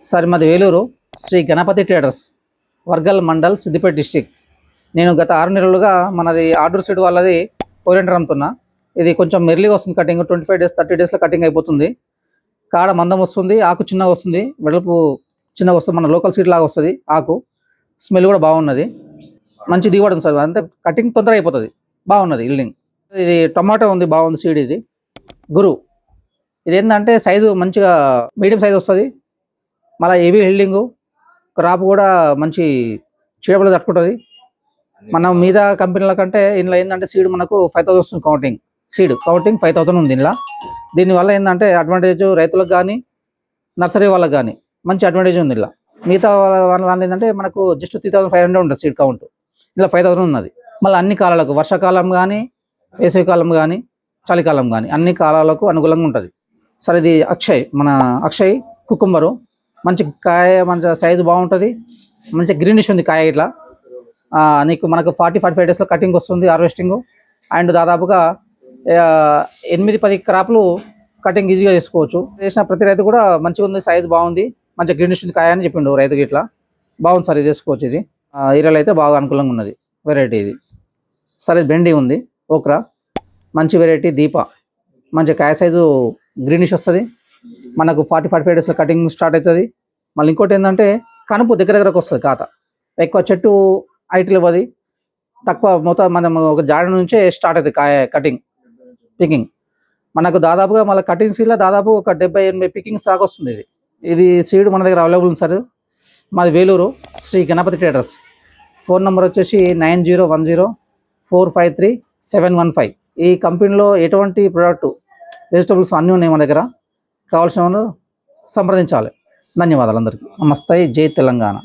Sir మాది Veluru Shri Ganapati traders, Wargal mandal, Siddipet district. నేను గత 6 నెలలుగా మనది ఆర్డర్ సీడ్ వాళ్ళది ఓరియంటర్ అమ్ముతున్నా. ఇది కొంచెం మెర్లీగా వస్తుంది కటింగ్, 25 డేస్ 30 డేస్లో కటింగ్ అయిపోతుంది. కాడ మందం వస్తుంది, ఆకు చిన్నగా వస్తుంది, వెడల్పు చిన్నగా వస్తుంది, మన లోకల్ సీడ్ లాగా వస్తుంది. ఆకు స్మెల్ కూడా బాగున్నది, మంచి దిగుబడి ఉంది సార్. అంతే కటింగ్ తొందరగా అయిపోతుంది, బాగున్నది ఇల్డింగ్. ఇది టొమాటో ఉంది, బాగుంది సీడ్. ఇది గురు. ఇది ఏంటంటే సైజు మంచిగా మీడియం సైజ్ వస్తుంది, మళ్ళీ హెవీ హెల్డింగు, క్రాప్ కూడా మంచి చీడపడ తట్టుకుంటుంది. మనం మీద కంపెనీల కంటే ఇందులో ఏంటంటే సీడ్ మనకు 5000 వస్తుంది. కౌంటింగ్ 5000 ఉంది ఇందులో. దీనివల్ల ఏంటంటే అడ్వాంటేజ్ రైతులకు కానీ నర్సరీ వాళ్ళకి కానీ మంచి అడ్వాంటేజ్ ఉంది. ఇలా మిగతా వాళ్ళ ఏంటంటే మనకు జస్ట్ 3500 ఉంటుంది సీడ్ కౌంట్, ఇలా 5000 ఉన్నది. మళ్ళీ అన్ని కాలాలకు, వర్షాకాలం కానీ వేసవికాలం కానీ చలికాలం కానీ అన్ని కాలాలకు అనుకూలంగా ఉంటుంది సార్. ఇది అక్షయ్ కుకుంబరు, మంచి కాయ, మంచి సైజు బాగుంటుంది, మంచి గ్రీనిష్ ఉంది కాయ. ఇట్లా మనకు 40-45 డేస్లో కటింగ్ వస్తుంది, హార్వెస్టింగ్. అండ్ దాదాపుగా 8-10 క్రాప్లు కటింగ్ ఈజీగా చేసుకోవచ్చు. చేసిన ప్రతి రైతు కూడా మంచిగా ఉంది, సైజు బాగుంది, మంచి గ్రీనిష్ ఉంది కాయ అని చెప్పిండు రైతుకి. ఇట్లా బాగుంది సార్, ఇది చేసుకోవచ్చు. ఇది ఈరలు అయితే బాగా అనుకూలంగా ఉన్నది వెరైటీ ఇది సార్. ఇది బెండి ఉంది, ఓక్రా, మంచి వెరైటీ. దీప మంచి కాయ సైజు గ్రీనిష్ వస్తుంది, మనకు 40-45 డేస్లో కటింగ్ స్టార్ట్ అవుతుంది. మళ్ళీ ఇంకోటి ఏంటంటే కనుపు దగ్గరకు వస్తుంది, ఖాతా ఎక్కువ చెట్టు హైట్లు ఇవ్వది, తక్కువ మొత్తం మనం ఒక జాడ నుంచే స్టార్ట్ అవుతుంది కాయ పికింగ్. మనకు దాదాపుగా మళ్ళీ కటింగ్ సీడ్లో దాదాపు ఒక 70-80 పికింగ్స్ దాకా వస్తుంది. ఇది సీడ్ మన దగ్గర అవైలబుల్ ఉంది సార్. మాది Veluru Shri Ganapati traders. Phone number వచ్చేసి 9010453715. ఈ కంపెనీలో ఎటువంటి ప్రోడక్ట్ వెజిటబుల్స్ అన్నీ ఉన్నాయి మన దగ్గర, కావాల్సిన వాళ్ళు సంప్రదించాలి. ధన్యవాదాలు అందరికీ. నమస్తే, జై తెలంగాణ.